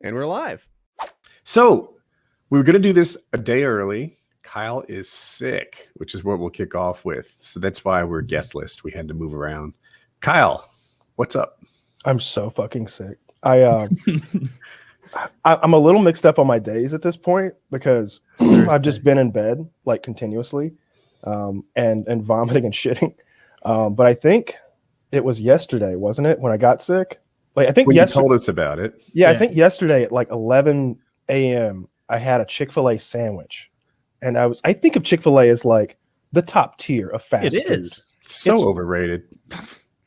And we're live. So we were going to do this a day early. Kyle is sick, which is what we'll kick off with. So that's why we're guest list. We had to move around. Kyle, what's up? I'm so fucking sick. I'm a little mixed up on my days at this point because I've just been in bed like continuously and vomiting and shitting. But I think it was yesterday, wasn't it, when I got sick? Like I think when yesterday, you told us about it. Yeah, I think yesterday at like 11 a.m. I had a Chick-fil-A sandwich, and I think of Chick-fil-A as like the top tier of fast food. It is so overrated.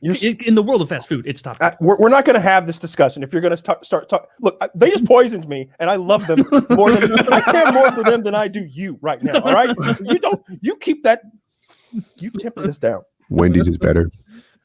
In the world of fast food. It's top. We're not going to have this discussion. If you're going to start talking, look, they just poisoned me, and I love them more than I care more for them than I do you right now. All right, so you keep that. You temper this down. Wendys is better.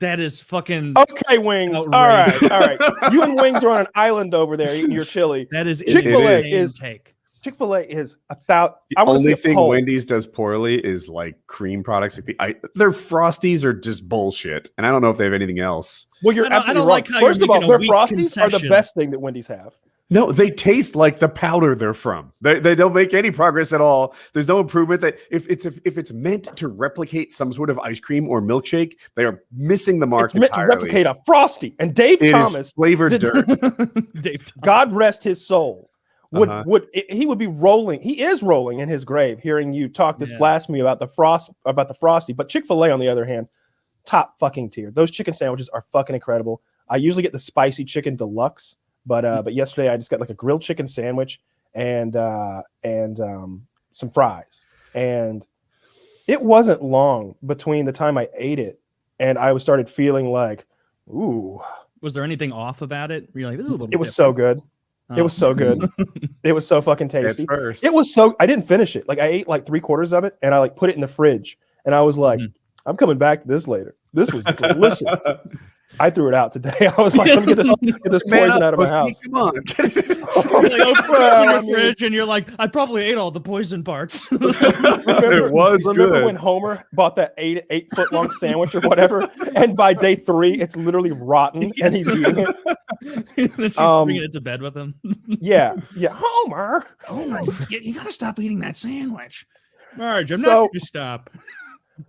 That is fucking okay. Wings. outrageous. All right. You and Wings are on an island over there eating your chili. That is Chick-fil-A is take. Chick-fil-A is 1,000. The only thing Wendy's does poorly is like cream products. Like their Frosties are just bullshit, and I don't know if they have anything else. Well, you're absolutely right. First of all, their Frosties are the best thing that Wendy's have. No, they taste like the powder they're from. They don't make any progress at all. There's no improvement. That if it's meant to replicate some sort of ice cream or milkshake, they are missing the mark. It's meant to replicate a Frosty. And Dave Thomas, flavored dirt. Dave Thomas. God rest his soul. He would be rolling. He is rolling in his grave, hearing you talk this blasphemy about the Frosty. But Chick-fil-A, on the other hand, top fucking tier. Those chicken sandwiches are fucking incredible. I usually get the spicy chicken deluxe. But yesterday I just got like a grilled chicken sandwich and some fries. And it wasn't long between the time I ate it and I started feeling like, ooh. Was there anything off about it? You're like, this is a little. It was so good. Oh. It was so good. It was so fucking tasty. It was so. I didn't finish it. Like I ate like 3/4 of it and I like put it in the fridge and I was like, I'm coming back to this later. This was delicious. I threw it out today. I was like, let me get this poison out of my house. Come on. You're like, open your fridge and you're like, I probably ate all the poison parts. Remember when Homer bought that 8-foot long sandwich or whatever, and by day 3 it's literally rotten and he's eating it. And then she's bringing it to bed with him. Yeah. Homer, you gotta stop eating that sandwich. Marge, I'm not going to stop.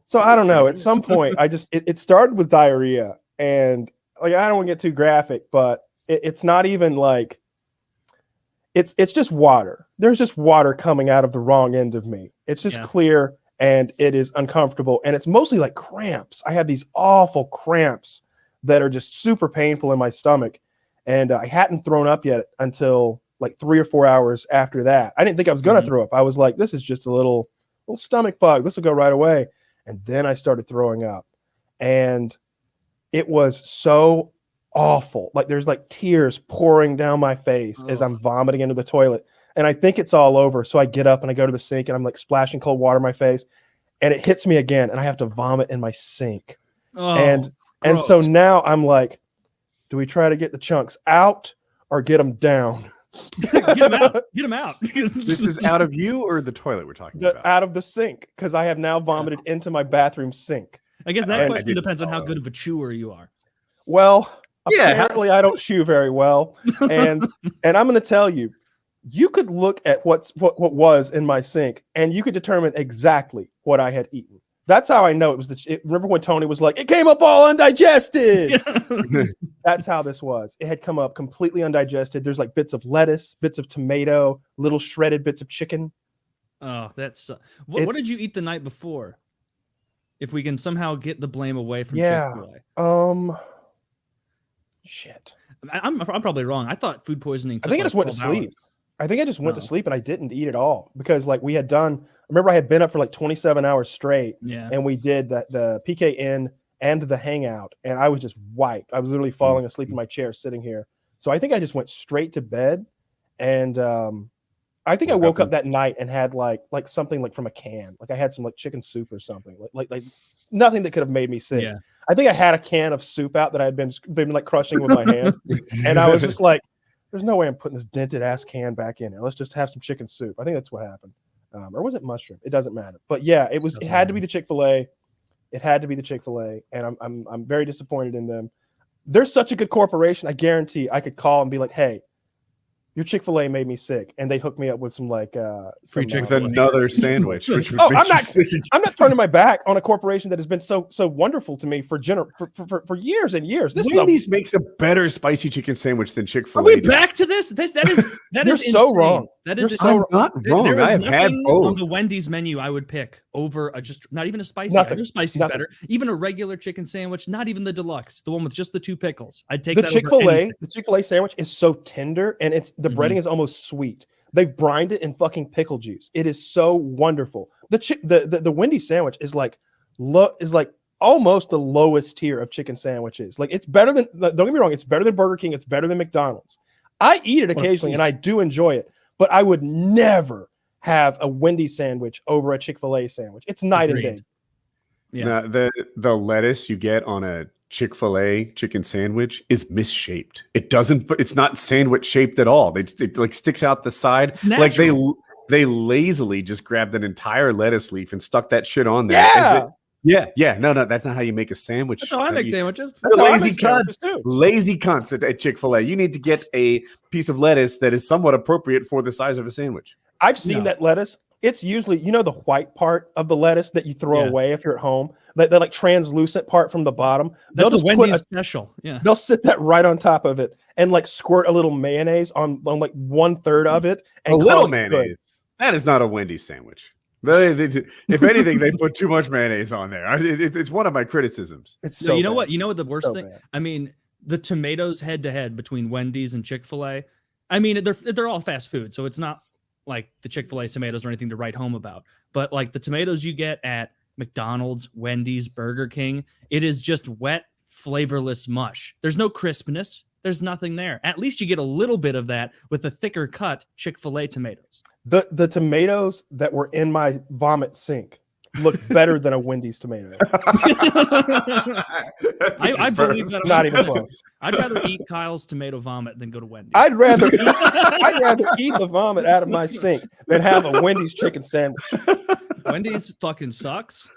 So I don't know. At some point, it started with diarrhea. And like I don't want to get too graphic, but it's not even like it's just water. There's just water coming out of the wrong end of me. It's just clear and it is uncomfortable. And it's mostly like cramps. I have these awful cramps that are just super painful in my stomach. And I hadn't thrown up yet until like 3 or 4 hours after that. I didn't think I was going to throw up. I was like, this is just a little stomach bug. This will go right away. And then I started throwing up. And it was so awful. Like there's like tears pouring down my face as I'm vomiting into the toilet. And I think it's all over. So I get up and I go to the sink and I'm like splashing cold water in my face and it hits me again and I have to vomit in my sink. And so now I'm like, do we try to get the chunks out or get them down? Get them out. Get them out. This is out of you or the toilet we're talking about? Out of the sink because I have now vomited into my bathroom sink. I guess that question depends on how good of a chewer you are. Well, apparently I don't chew very well. And I'm going to tell you, you could look at what was in my sink and you could determine exactly what I had eaten. That's how I know it was remember when Tony was like, it came up all undigested. That's how this was. It had come up completely undigested. There's like bits of lettuce, bits of tomato, little shredded bits of chicken. Oh, that's what did you eat the night before? If we can somehow get the blame away from Chick-fil-A. Shit. I'm probably wrong. I thought food poisoning took I think I just went to sleep. I think I just went to sleep and I didn't eat at all because like we had done, remember I had been up for like 27 hours straight and we did the PKN and the hangout and I was just wiped. I was literally falling asleep in my chair sitting here. So I think I just went straight to bed and I think I woke up that night and had like something like from a can. Like I had some like chicken soup or something. Like nothing that could have made me sick. Yeah. I think I had a can of soup out that I had been like crushing with my hand. And I was just like, there's no way I'm putting this dented ass can back in here. Let's just have some chicken soup. I think that's what happened. Or was it mushroom? It doesn't matter. But yeah, it had to be the Chick-fil-A. It had to be the Chick-fil-A. And I'm very disappointed in them. They're such a good corporation. I guarantee I could call and be like, hey, your Chick-fil-A made me sick, and they hooked me up with some like free with another sandwich. Which would oh, make I'm you not. sick. I'm not turning my back on a corporation that has been so wonderful to me for years and years. Wendy's makes a better spicy chicken sandwich than Chick-fil-A. Are we back to this? That is You're insane. so wrong. That is I'm not wrong. There is I have had nothing both. on the Wendy's menu I would pick over a just not even a spicy. Nothing. I know spicy's Nothing. better. Even a regular chicken sandwich, not even the deluxe, the one with just the 2 pickles. I'd take The that Chick-fil-A. over anything. The Chick-fil-A sandwich is so tender, and the breading is almost sweet. They've brined it in fucking pickle juice. It is so wonderful. The Wendy's sandwich is like almost the lowest tier of chicken sandwiches. Like it's better than. Don't get me wrong. It's better than Burger King. It's better than McDonald's. I eat it occasionally, and I do enjoy it. But I would never have a Wendy's sandwich over a Chick-fil-A sandwich. It's night and day. Yeah. Now, the lettuce you get on a Chick-fil-A chicken sandwich is misshaped. It's not sandwich shaped at all. It like sticks out the side. Natural. Like they lazily just grabbed an entire lettuce leaf and stuck that shit on there. Yeah. No, that's not how you make a sandwich. That's how I make sandwiches. Lazy cunts at Chick-fil-A. You need to get a piece of lettuce that is somewhat appropriate for the size of a sandwich. I've seen that lettuce. It's usually, the white part of the lettuce that you throw away if you're at home. That like translucent part from the bottom. That's the Wendy's special. Yeah. They'll sit that right on top of it and like squirt a little mayonnaise on like 1/3 of it. And a little mayonnaise. That is not a Wendy's sandwich. If anything, they put too much mayonnaise on there. It's one of my criticisms. It's so you know what? You know what the worst thing? Bad. I mean, the tomatoes head to head between Wendy's and Chick-fil-A. I mean, they're all fast food, so it's not like the Chick-fil-A tomatoes or anything to write home about. But like the tomatoes you get at McDonald's, Wendy's, Burger King, it is just wet, flavorless mush. There's no crispness. There's nothing there. At least you get a little bit of that with the thicker cut Chick-fil-A tomatoes. The tomatoes that were in my vomit sink look better than a Wendy's tomato. I believe that. Not even close. I'd rather eat Kyle's tomato vomit than go to Wendy's. I'd rather eat the vomit out of my sink than have a Wendy's chicken sandwich. Wendy's fucking sucks.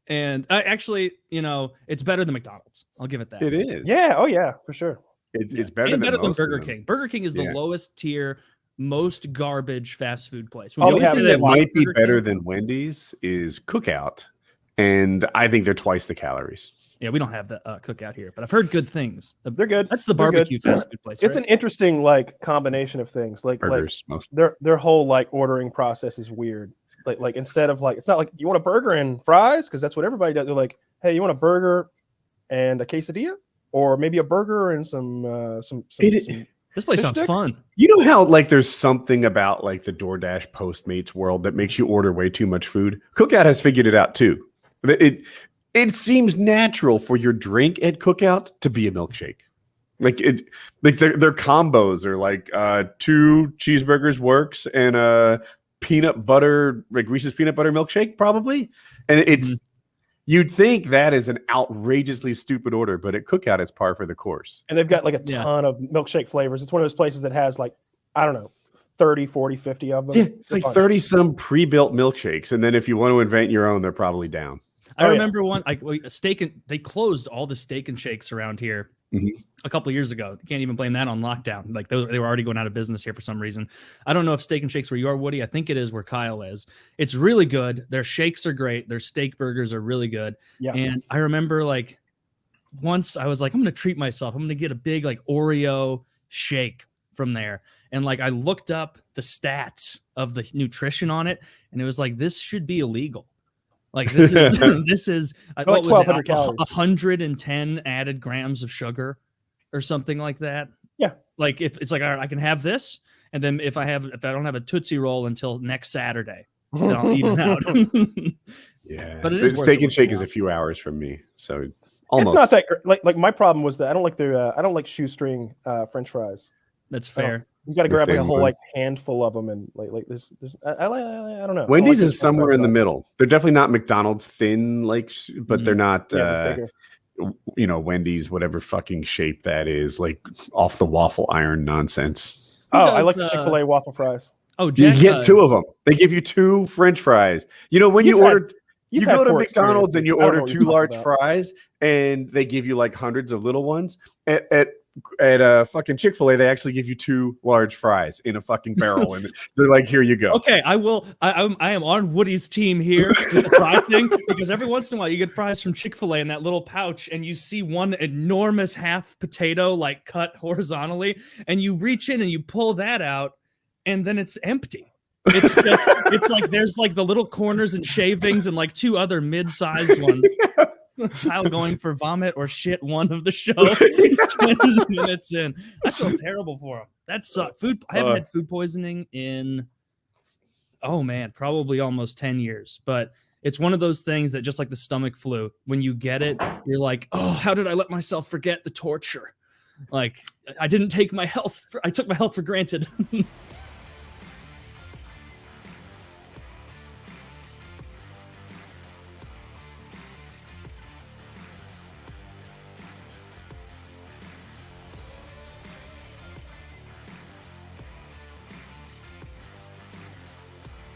And actually, it's better than McDonald's. I'll give it that. It is. Yeah. Oh, yeah, for sure. It's better than Burger King. Burger King is the lowest tier, most garbage fast food place. The only thing that might be better than Wendy's is Cookout, and I think they're twice the calories. Yeah, we don't have the Cookout here, but I've heard good things. They're good. That's the barbecue fast food place. It's an interesting combination of things. Burgers, their whole ordering process is weird. Like instead of it's not like you want a burger and fries because that's what everybody does. They're like, hey, you want a burger and a quesadilla, or maybe a burger and some This place sounds fun. You know how there's something about the DoorDash Postmates world that makes you order way too much food? Cookout has figured it out too. It seems natural for your drink at Cookout to be a milkshake. Their combos are 2 cheeseburgers works and a peanut butter, Reese's peanut butter milkshake probably. And it's you'd think that is an outrageously stupid order, but at Cookout it's par for the course. And they've got a ton of milkshake flavors. It's one of those places that has 30, 40, 50 of them. Yeah, it's 30 some pre-built milkshakes. And then if you want to invent your own, they're probably down. I remember one they closed all the Steak and Shakes around here a couple of years ago. You can't even blame that on lockdown. They were already going out of business here for some reason. I don't know if Steak and Shakes where you are, Woody. I think it is where Kyle is. It's really good. Their shakes are great. Their steak burgers are really good. Yeah. And I remember once I was like, I'm going to treat myself. I'm going to get a big Oreo shake from there. And I looked up the stats of the nutrition on it, and it was this should be illegal. This is what was it, 110 added grams of sugar or something like that. Yeah. If it's all right, I can have this, and then if I don't have a Tootsie Roll until next Saturday, then I'll eat it out. Yeah. But it is Steak and Shake is a few hours from me, so almost. It's not that great. My problem was that I don't like shoestring French fries. That's fair. You got to grab a whole handful of them, and there's I don't know. Wendy's is somewhere in the middle. They're definitely not McDonald's thin, but they're not Wendy's whatever fucking shape that is, off the waffle iron nonsense. I like the Chick-fil-A waffle fries. Oh, Jack, you get 2 of them. They give you 2 French fries. When you order. You go to McDonald's and you order 2 large fries, and they give you hundreds of little ones. At fucking Chick-fil-A, they actually give you 2 large fries in a fucking barrel, and they're like, "Here you go." Okay, I am on Woody's team here with the fry thing, because every once in a while you get fries from Chick-fil-A in that little pouch, and you see one enormous half potato like cut horizontally, and you reach in and you pull that out, and then it's empty. It's like there's like the little corners and shavings and like 2 other mid-sized ones. Kyle going for vomit or shit one of the show 10 minutes in. I feel terrible for him. That's food. I haven't had food poisoning in, oh man, probably almost 10 years. But it's one of those things that, just like the stomach flu, when you get it, you're like, oh, how did I let myself forget the torture? Like, I didn't take my health. I took my health for granted.